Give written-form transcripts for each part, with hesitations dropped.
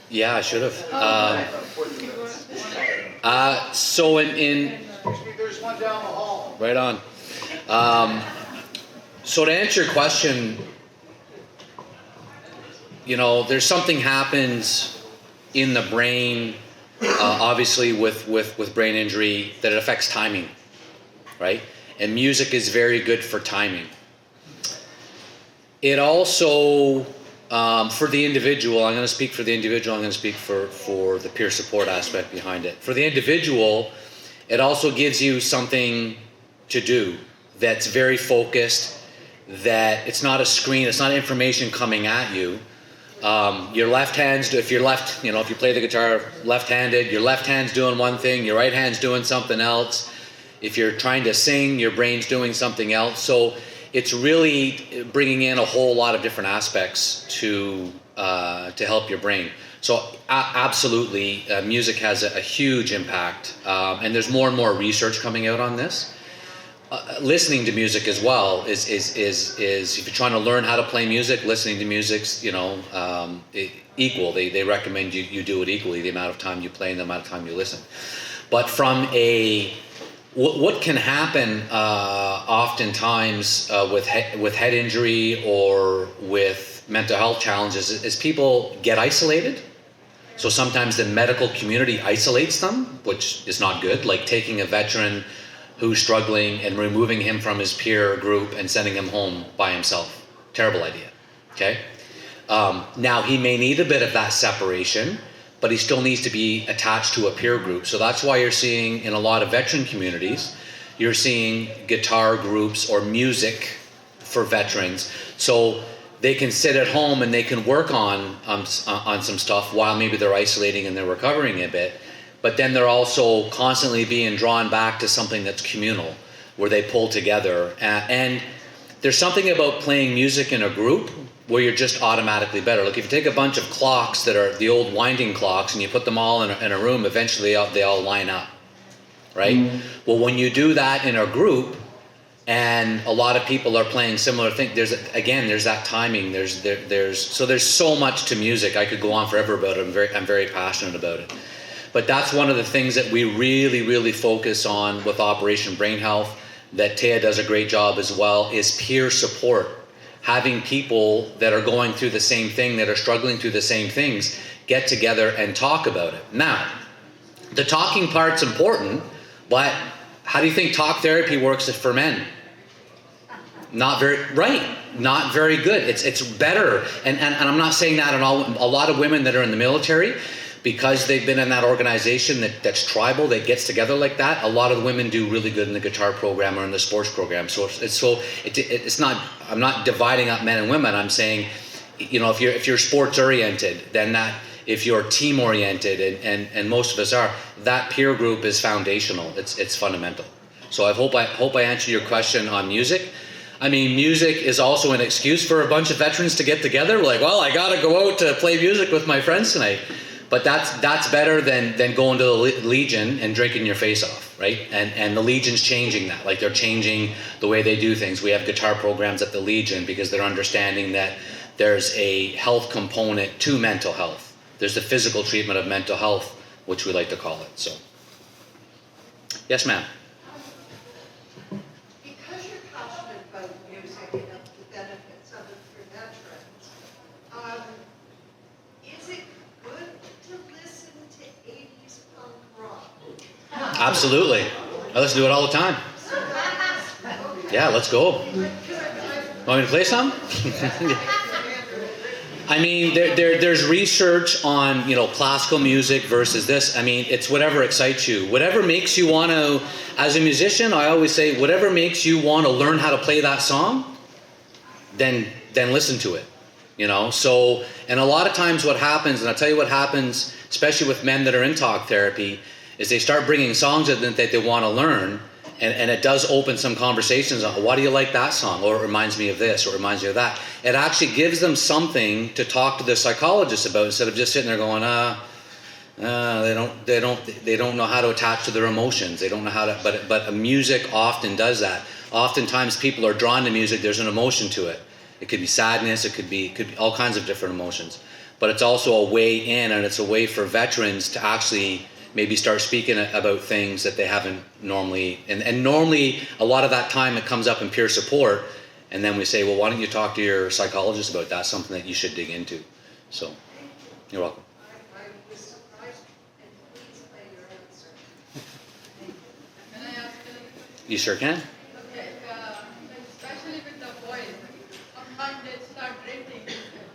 Yeah, I should have. So There's one down the hall. right on. So to answer your question, there's something happens in the brain, obviously with brain injury, that it affects timing, right? And music is very good for timing. It also, for the individual, I'm going to speak for the individual, I'm going to speak for the peer support aspect behind it. For the individual, it also gives you something to do that's very focused, that it's not a screen, it's not information coming at you. Your left hand's, if you play the guitar left-handed, your left hand's doing one thing, your right hand's doing something else. If you're trying to sing, your brain's doing something else. So it's really bringing in a whole lot of different aspects to help your brain. So absolutely, music has a huge impact, and there's more and more research coming out on this. Listening to music as well is if you're trying to learn how to play music, listening to music's equal. They recommend you do it equally, the amount of time you play and the amount of time you listen. But from what can happen oftentimes with head injury or with mental health challenges is people get isolated. So sometimes the medical community isolates them, which is not good, like taking a veteran who's struggling and removing him from his peer group and sending him home by himself. Terrible idea, okay? Now, he may need a bit of that separation, but he still needs to be attached to a peer group. So that's why you're seeing in a lot of veteran communities, you're seeing guitar groups or music for veterans. So they can sit at home and they can work on some stuff while maybe they're isolating and they're recovering a bit. But then they're also constantly being drawn back to something that's communal, where they pull together. And there's something about playing music in a group where you're just automatically better. Like if you take a bunch of clocks that are the old winding clocks and you put them all in a room, eventually they all line up, right? Mm-hmm. Well, when you do that in a group and a lot of people are playing similar things, there's that timing. There's so much to music. I could go on forever about it. I'm very passionate about it. But that's one of the things that we really, really focus on with Operation Brain Health, that Taya does a great job as well, is peer support. Having people that are going through the same thing, that are struggling through the same things, get together and talk about it. Now, the talking part's important, but how do you think talk therapy works for men? Not very good. It's better. And I'm not saying that at all. A lot of women that are in the military, because they've been in that organization that's tribal, that gets together like that, a lot of the women do really good in the guitar program or in the sports program. So it's not, I'm not dividing up men and women. I'm saying, if you're sports oriented, then that, if you're team oriented, and most of us are, that peer group is foundational. It's fundamental. So I hope I answered your question on music. I mean, music is also an excuse for a bunch of veterans to get together. Like, well, I got to go out to play music with my friends tonight. But that's better than going to the Legion and drinking your face off, right? And the Legion's changing that. Like, they're changing the way they do things. We have guitar programs at the Legion because they're understanding that there's a health component to mental health. There's the physical treatment of mental health, which we like to call it. So, yes, ma'am. Because you're passionate about music and the benefits of it for veterans, is it good to listen to 80s punk rock? Absolutely. I listen to it all the time. Yeah, let's go. Want me to play some? I mean, there's research on, classical music versus this. I mean, it's whatever excites you. Whatever makes you want to, as a musician, I always say, whatever makes you want to learn how to play that song, then listen to it. So, and a lot of times what happens, and I'll tell you what happens, especially with men that are in talk therapy, is they start bringing songs that they want to learn, and it does open some conversations on, why do you like that song? Or it reminds me of this, or it reminds me of that. It actually gives them something to talk to the psychologist about, instead of just sitting there going, they don't know how to attach to their emotions. They don't know how to, but music often does that. Oftentimes people are drawn to music, there's an emotion to it. It could be sadness, it could be all kinds of different emotions. but it's also a way in, and it's a way for veterans to actually maybe start speaking about things that they haven't normally, and normally a lot of that time it comes up in peer support, and then we say, well, why don't you talk to your psychologist about that, something that you should dig into. So, you're welcome. I was surprised, and please play your answer. Can I ask you a question? You sure can. Okay, especially with the boys, sometimes they start drinking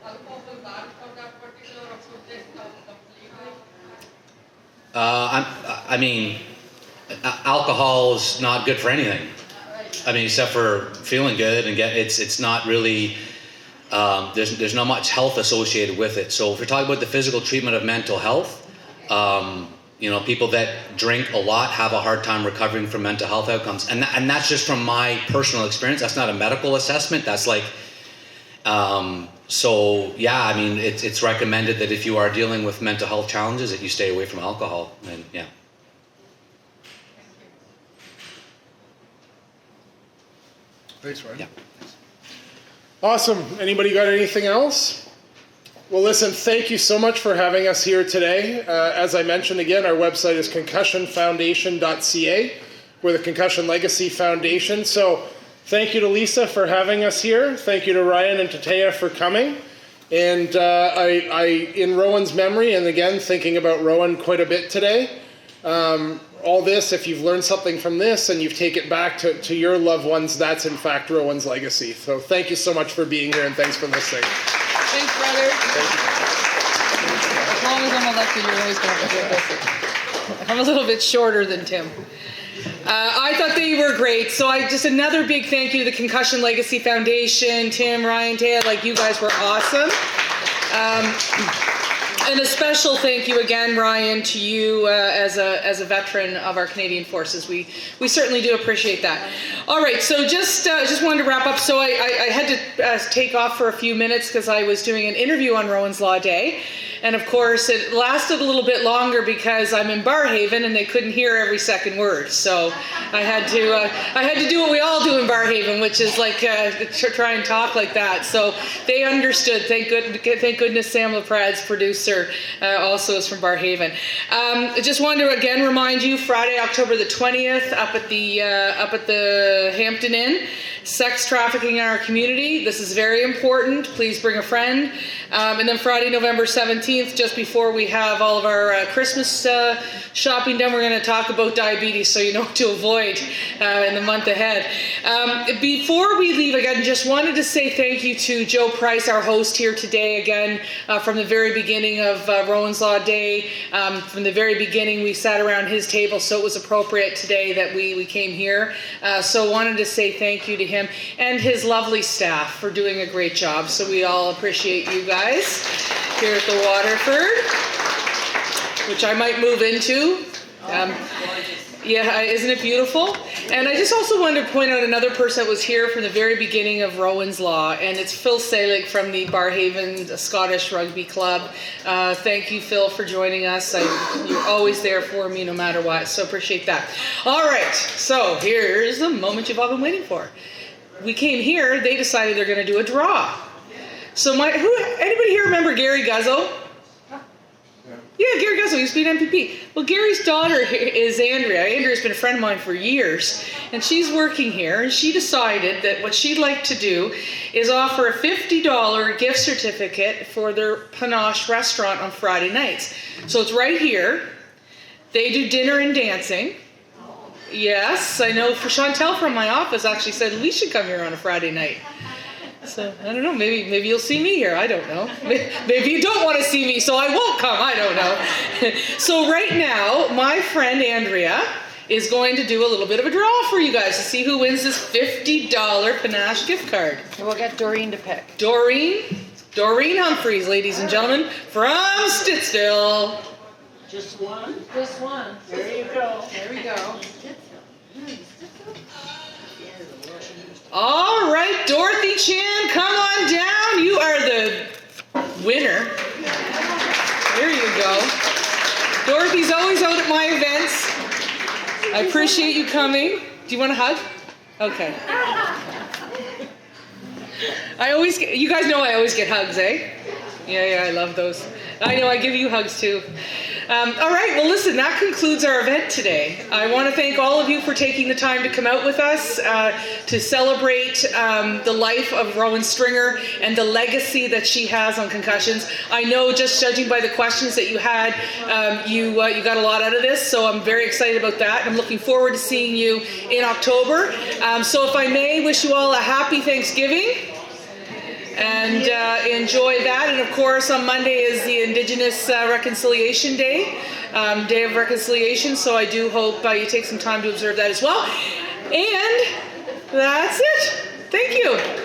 alcohol bad for that particular or should they stop completely? I mean, alcohol is not good for anything. I mean, except for feeling good and it's not really, there's not much health associated with it. So if we're talking about the physical treatment of mental health, people that drink a lot have a hard time recovering from mental health outcomes. And that's just from my personal experience. That's not a medical assessment. That's like, it's recommended that if you are dealing with mental health challenges that you stay away from alcohol. And yeah. Thanks, Ryan. Yeah. Awesome. Anybody got anything else? Well, listen, thank you so much for having us here today. As I mentioned again, our website is concussionfoundation.ca. We're the Concussion Legacy Foundation. So thank you to Lisa for having us here. Thank you to Ryan and Tatea for coming. And I, in Rowan's memory, and again, thinking about Rowan quite a bit today, all this, if you've learned something from this and you've taken it back to your loved ones, that's in fact Rowan's legacy. So thank you so much for being here and thanks for listening. Thanks, brother. As long as I'm elected, you're always going to have a good listen. I'm a little bit shorter than Tim. I thought they were great. So just another big thank you to the Concussion Legacy Foundation, Tim, Ryan, Taya, you guys were awesome. And a special thank you again, Ryan, to you as a veteran of our Canadian Forces. We certainly do appreciate that. All right, so just wanted to wrap up. So I had to take off for a few minutes because I was doing an interview on Rowan's Law Day. And of course, it lasted a little bit longer because I'm in Barrhaven and they couldn't hear every second word. So I had to do what we all do in Barrhaven, which is try and talk like that. So they understood. Thank goodness Sam LaPrad's producer also is from Barrhaven. I just wanted to again remind you, Friday, October the 20th, up at the Hampton Inn. Sex trafficking in our community. This is very important. Please bring a friend. And then Friday, November 17th, just before we have all of our Christmas shopping done, we're going to talk about diabetes so you know what to avoid in the month ahead. Before we leave, again, just wanted to say thank you to Joe Price, our host here today, again, from the very beginning of Rowan's Law Day. From the very beginning, we sat around his table, so it was appropriate today that we came here. So wanted to say thank you to him and his lovely staff for doing a great job. So we all appreciate you guys here at the Waterford, which I might move into. Yeah, isn't it beautiful? And I just also wanted to point out another person that was here from the very beginning of Rowan's Law, and it's Phil Selig from the Barrhaven Scottish Rugby Club. Thank you, Phil, for joining us. You're always there for me no matter what, so appreciate that. All right, so here's the moment you've all been waiting for. We came here, they decided they're going to do a draw. So anybody here remember Gary Guzzo? Yeah, Gary Guzzo, he used to be an MPP. Well, Gary's daughter is Andrea. Andrea's been a friend of mine for years, and she's working here, and she decided that what she'd like to do is offer a $50 gift certificate for their Panache restaurant on Friday nights. So it's right here. They do dinner and dancing. Yes, I know. For Chantel from my office actually said we should come here on a Friday night. So, I don't know, maybe you'll see me here, I don't know. Maybe you don't want to see me, so I won't come, I don't know. So right now, my friend Andrea is going to do a little bit of a draw for you guys to see who wins this $50 Panache gift card. And we'll get Doreen to pick. Doreen Humphreys, ladies and gentlemen, from Stittsville. Just one? Just one. There you go. There we go. All right, Dorothy Chan, come on down. You are the winner. There you go. Dorothy's always out at my events. I appreciate you coming. Do you want a hug? Okay. You guys know I always get hugs, eh? Yeah, I love those. I know, I give you hugs too. All right, well listen, that concludes our event today. I want to thank all of you for taking the time to come out with us to celebrate the life of Rowan Stringer and the legacy that she has on concussions. I know, just judging by the questions that you had, you got a lot out of this, so I'm very excited about that. I'm looking forward to seeing you in October. So if I may wish you all a happy Thanksgiving. And enjoy that. And of course, on Monday is the Indigenous Reconciliation Day, Day of Reconciliation. So I do hope you take some time to observe that as well. And that's it. Thank you.